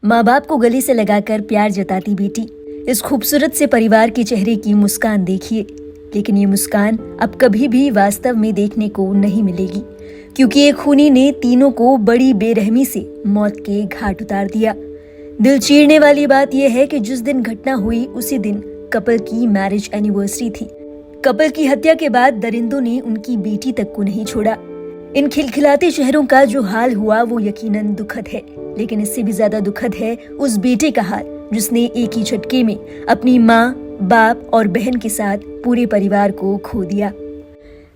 माँ बाप को गले से लगाकर प्यार जताती बेटी। इस खूबसूरत से परिवार के चेहरे की मुस्कान देखिए, लेकिन ये मुस्कान अब कभी भी वास्तव में देखने को नहीं मिलेगी, क्योंकि एक खूनी ने तीनों को बड़ी बेरहमी से मौत के घाट उतार दिया। दिल चीरने वाली बात यह है कि जिस दिन घटना हुई उसी दिन कपल की मैरिज एनिवर्सरी थी। कपल की हत्या के बाद दरिंदों ने उनकी बेटी तक को नहीं छोड़ा। इन खिलखिलाते चेहरों का जो हाल हुआ वो यकीनन दुखद है, लेकिन इससे भी ज्यादा दुखद है उस बेटे का हाल जिसने एक ही झटके में अपनी माँ, बाप और बहन के साथ पूरे परिवार को खो दिया।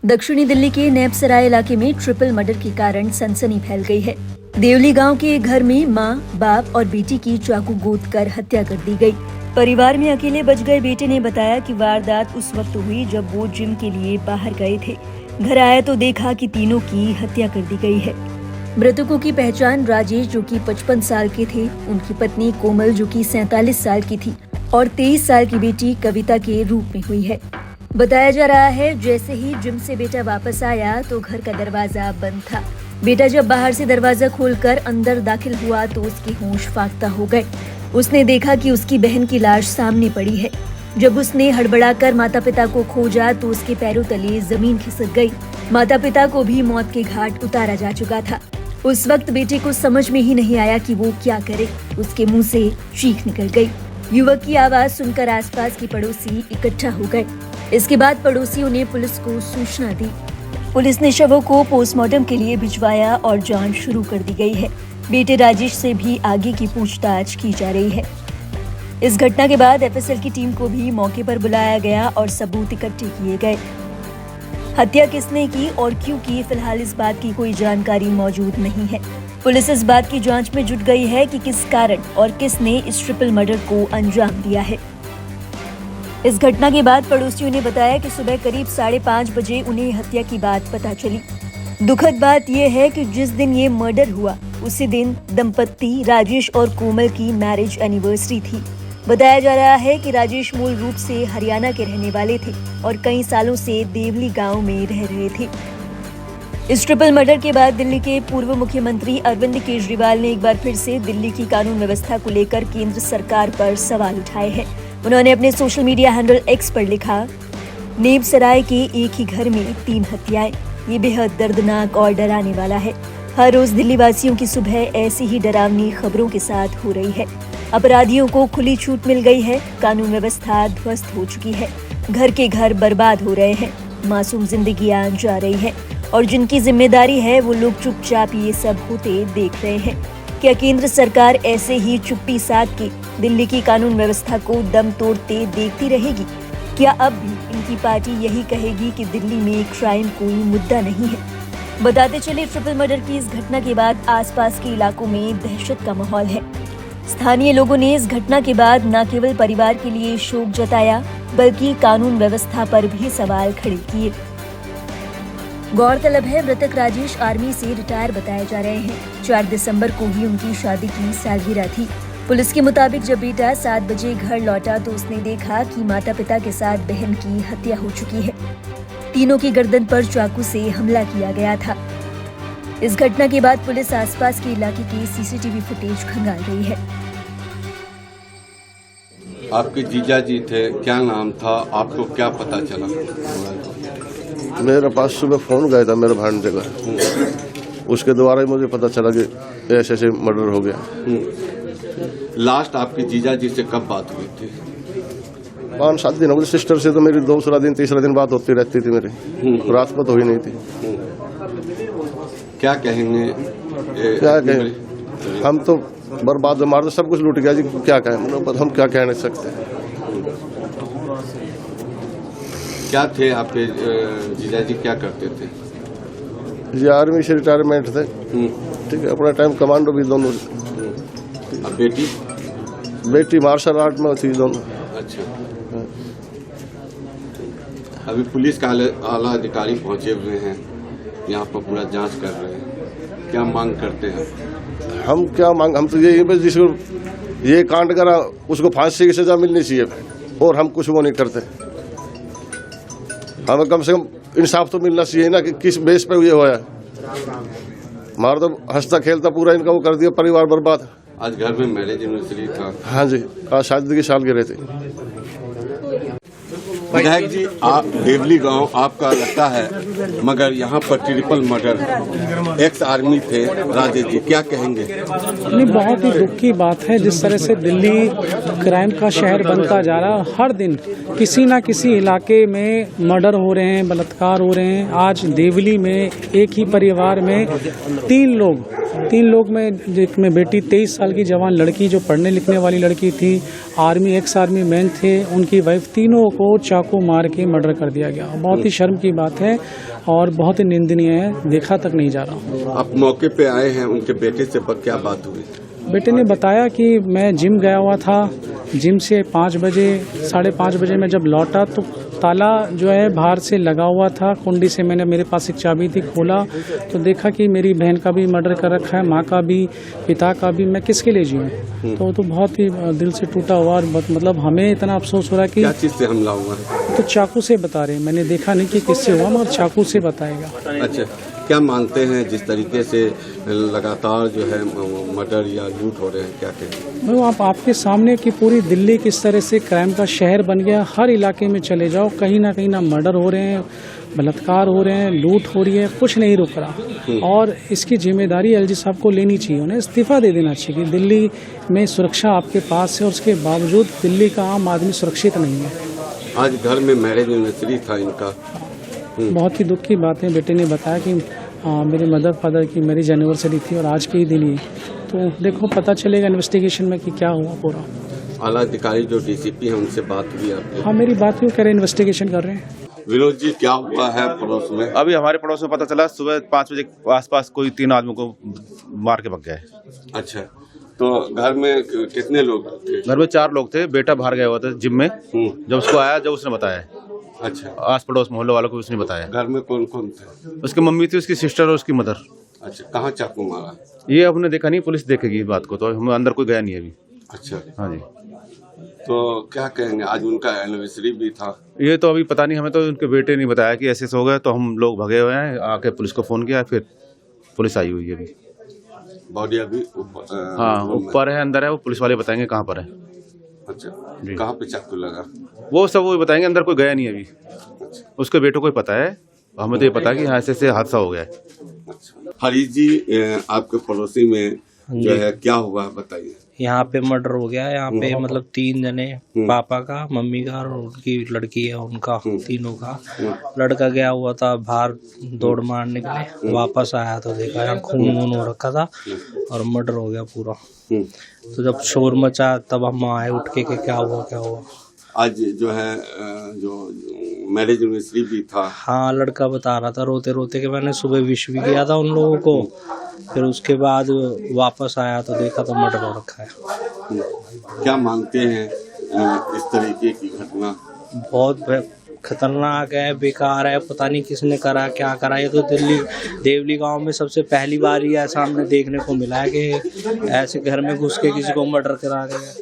दक्षिणी दिल्ली के नैबसराय इलाके में ट्रिपल मर्डर के कारण सनसनी फैल गई है। देवली गांव के घर में माँ, बाप और बेटी की चाकू गोद कर हत्या कर दी गई। परिवार में अकेले बच गए बेटे ने बताया कि वारदात उस वक्त हुई जब वो जिम के लिए बाहर गए थे। घर आया तो देखा कि तीनों की हत्या कर दी गई है। मृतकों की पहचान राजेश जो कि 55 साल के थे, उनकी पत्नी कोमल जो कि 47 साल की थी और 23 साल की बेटी कविता के रूप में हुई है। बताया जा रहा है जैसे ही जिम से बेटा वापस आया तो घर का दरवाजा बंद था। बेटा जब बाहर से दरवाजा खोलकर अंदर दाखिल हुआ तो उसके होश फाख्ता हो गए। उसने देखा कि उसकी बहन की लाश सामने पड़ी है। जब उसने हड़बड़ाकर माता पिता को खोजा तो उसके पैरों तले जमीन खिसक गई। माता पिता को भी मौत के घाट उतारा जा चुका था। उस वक्त बेटे को समझ में ही नहीं आया कि वो क्या करे। उसके मुंह से चीख निकल गई। युवक की आवाज सुनकर आसपास के पड़ोसी इकट्ठा हो गए। इसके बाद पड़ोसियों ने पुलिस को सूचना दी। पुलिस ने शवों को पोस्टमार्टम के लिए भिजवाया और जांच शुरू कर दी गई है। बेटे राजेश से भी आगे की पूछताछ की जा रही है। इस घटना के बाद एफएसएल की टीम को भी मौके पर बुलाया गया और सबूत इकट्ठे किए गए। हत्या किसने की और क्यों की, फिलहाल इस बात की कोई जानकारी मौजूद नहीं है। पुलिस इस बात की जांच में जुट गई है कि किस कारण और किसने इस ट्रिपल मर्डर को अंजाम दिया है। इस घटना के बाद पड़ोसियों ने बताया कि सुबह करीब 5:30 बजे उन्हें हत्या की बात पता चली। दुखद बात यह है कि जिस दिन ये मर्डर हुआ उसी दिन दंपत्ति राजेश और कोमल की मैरिज एनिवर्सरी थी। बताया जा रहा है कि राजेश मूल रूप से हरियाणा के रहने वाले थे और कई सालों से देवली गांव में रह रहे थे। इस ट्रिपल मर्डर के बाद दिल्ली के पूर्व मुख्यमंत्री अरविंद केजरीवाल ने एक बार फिर से दिल्ली की कानून व्यवस्था को लेकर केंद्र सरकार पर सवाल उठाए हैं। उन्होंने अपने सोशल मीडिया हैंडल एक्स पर लिखा, नेबसराय के एक ही घर में 3 हत्याएं, ये बेहद दर्दनाक और डराने वाला है। हर रोज दिल्ली वासियों की सुबह ऐसी ही डरावनी खबरों के साथ हो रही है। अपराधियों को खुली छूट मिल गई है, कानून व्यवस्था ध्वस्त हो चुकी है, घर के घर बर्बाद हो रहे हैं, मासूम जिंदगियां जा रही हैं और जिनकी जिम्मेदारी है वो लोग चुपचाप ये सब होते देख रहे हैं। क्या केंद्र सरकार ऐसे ही चुप्पी साध के दिल्ली की कानून व्यवस्था को दम तोड़ते देखती रहेगी? क्या अब भी इनकी पार्टी यही कहेगी कि दिल्ली में क्राइम कोई मुद्दा नहीं है? बताते चले, ट्रिपल मर्डर की इस घटना के बाद आसपास के इलाकों में दहशत का माहौल है। स्थानीय लोगों ने इस घटना के बाद न केवल परिवार के लिए शोक जताया बल्कि कानून व्यवस्था पर भी सवाल खड़े किए। गौरतलब है मृतक राजेश आर्मी से रिटायर बताए जा रहे हैं। 4 दिसंबर को ही उनकी शादी की सालगिरह थी। पुलिस के मुताबिक जब बेटा 7 बजे घर लौटा तो उसने देखा कि माता पिता के साथ बहन की हत्या हो चुकी है। तीनों की गर्दन पर चाकू से हमला किया गया था। इस घटना के बाद पुलिस आसपास के इलाके की सीसीटीवी फुटेज खंगाल रही है। आपके जीजा जी थे, क्या नाम था, आपको क्या पता चला? मेरे पास सुबह फोन गया था मेरे भांजे का, उसके द्वारा ही मुझे पता चला कि ऐसे ऐसे मर्डर हो गया। लास्ट आपके जीजा जी से कब बात हुई थी? 5-7 दिन हो गए। सिस्टर से तो मेरी दूसरा दिन तीसरा दिन बात होती रहती थी मेरी, रात को तो हुई नहीं थी। क्या कहेंगे? क्या कहें, हम तो बर्बाद, हमारा तो सब कुछ लूट गया जी, क्या कहें, हम क्या कह नहीं सकते। क्या थे आपके जीजा जी, क्या करते थे? जी आर्मी से रिटायरमेंट थे, ठीक है, अपना टाइम कमांडो भी दोनों। अब बेटी? बेटी मार्शल आर्ट में थी दोनों। अच्छा, अभी पुलिस का आला अधिकारी पहुंचे हुए हैं, यहाँ पर पूरा जांच कर रहे हैं, क्या मांग करते हैं? हम क्या मांग, हम तो यही जिसको ये कांड करा उसको फांसी की सजा मिलनी चाहिए और हम कुछ वो नहीं करते। हमें कम से कम इंसाफ तो मिलना चाहिए ना कि किस बेस पे ये होया। हमारा तो हंसता खेलता पूरा इनका वो कर दिया, परिवार बर्बाद। आज घर में मैरिज एनिवर्सरी था। हाँ जी, आज शादी की सालगिरह थी। विधायक जी, आप देवली गांव आपका लगता है, मगर यहाँ पर ट्रिपल मर्डर, एक्स आर्मी थे राजेश जी, क्या कहेंगे? नहीं, बहुत ही दुख की बात है जिस तरह से दिल्ली क्राइम का शहर बनता जा रहा है। हर दिन किसी ना किसी इलाके में मर्डर हो रहे हैं, बलात्कार हो रहे हैं। आज देवली में एक ही परिवार में तीन लोग में एक में बेटी 23 साल की जवान लड़की जो पढ़ने लिखने वाली लड़की थी, आर्मी एक्स आर्मी मैन थे, उनकी वाइफ, तीनों को चाकू मार के मर्डर कर दिया गया। बहुत ही शर्म की बात है और बहुत ही निंदनीय है, देखा तक नहीं जा रहा। आप मौके पे आए हैं, उनके बेटे से क्या बात हुई? बेटे ने बताया कि मैं जिम गया हुआ था, जिम से 5 बजे 5:30 बजे मैं जब लौटा तो ताला जो है बाहर से लगा हुआ था, कुंडी से मैंने, मेरे पास एक चाबी थी, खोला तो देखा कि मेरी बहन का भी मर्डर कर रखा है, माँ का भी, पिता का भी। मैं किसके लिए जीऊँ? तो बहुत ही दिल से टूटा हुआ और मतलब हमें इतना अफसोस हो रहा है कि क्या चीज से हमला हुआ? तो चाकू से बता रहे हैं, मैंने देखा नहीं कि किससे हुआ, मगर चाकू से बताएगा। अच्छा, क्या मानते हैं जिस तरीके से लगातार जो है मर्डर या लूट हो रहे हैं, क्या कहेंगे? वो आपके सामने कि पूरी दिल्ली किस तरह से क्राइम का शहर बन गया। हर इलाके में चले जाओ, कहीं ना मर्डर हो रहे हैं, बलात्कार हो रहे हैं, लूट हो रही है, कुछ नहीं रुक रहा। और इसकी जिम्मेदारी एलजी साहब को लेनी चाहिए, उन्हें इस्तीफा दे देना चाहिए कि दिल्ली में सुरक्षा आपके पास है और उसके बावजूद दिल्ली का आम आदमी सुरक्षित नहीं है। आज घर में मैरिज एनिवर्सरी था इनका। बहुत ही दुख की बात है। बेटे ने बताया कि मेरे मदर फादर की मैरिज एनिवर्सरी थी और आज के ही दिन ही, तो देखो पता चलेगा इन्वेस्टिगेशन में कि क्या हुआ पूरा। आला अधिकारी जो डीसीपी है उनसे बात हुई आपकी? हाँ, मेरी बात हुई, कह रहे इन्वेस्टिगेशन कर रहे हैं। विनोद जी, क्या हुआ है पड़ोस में? अभी हमारे पड़ोस में पता चला सुबह 5 बजे के आसपास कोई 3 आदमियों को मार के भग गया है। अच्छा, तो घर में कितने लोग थे? घर में 4 लोग थे। बेटा बाहर गया हुआ था जिम में, जब उसको आया, जब उसने बताया। अच्छा, आस पड़ोस मोहल्ले वालों को उसने बताया। घर में कौन कौन थे? उसकी मम्मी थी, उसकी सिस्टर और उसकी मदर। अच्छा, कहाँ चाकू मारा? ये हमने देखा नहीं, पुलिस देखेगी इस बात को, तो हम अंदर कोई गया नहीं अभी। अच्छा, हाँ जी। तो क्या कहेंगे, आज उनका एनिवर्सरी भी था। ये तो अभी पता नहीं, हमें तो उनके बेटे ने बताया कि ऐसे हो गया, तो हम लोग भगे हुए हैं। आके पुलिस को फोन किया, फिर पुलिस आई हुई है अभी। बॉडी अभी हाँ, ऊपर है, अंदर है, वो पुलिस वाले बताएंगे कहाँ पर है। अच्छा, कहाँ पे चाकू लगा? वो सब वो बताएंगे, अंदर कोई गया नहीं अभी। उसके बेटों को ही पता है, हमें तो ये पता कि ऐसे ऐसे हादसा हो गया है। अच्छा, हरीश जी, आपके पड़ोसी में जो है क्या हुआ बताइए। यहाँ पे मर्डर हो गया है। यहाँ पे मतलब 3 जने, पापा का, मम्मी का और उनकी लड़की है, उनका तीनों का। लड़का गया हुआ था बाहर दौड़ मारने के लिए, वापस आया तो देखा यहाँ खून वून हो रखा था और मर्डर हो गया पूरा। तो जब शोर मचा तब हम आए उठ के कि क्या हुआ। आज जो है जो मैरिज एनिवर्सरी भी था। हाँ, लड़का बता रहा था रोते रोते कि मैंने सुबह विश भी किया था उन लोगों को, फिर उसके बाद वापस आया तो देखा तो मर्डर हो रखा है। क्या मानते हैं इस तरीके की घटना? बहुत खतरनाक है, बेकार है, पता नहीं किसने करा, क्या करा। ये तो देवली गांव में सबसे पहली बार ही ऐसा हमने देखने को मिला है कि ऐसे घर में घुस के किसी को मर्डर करा गया।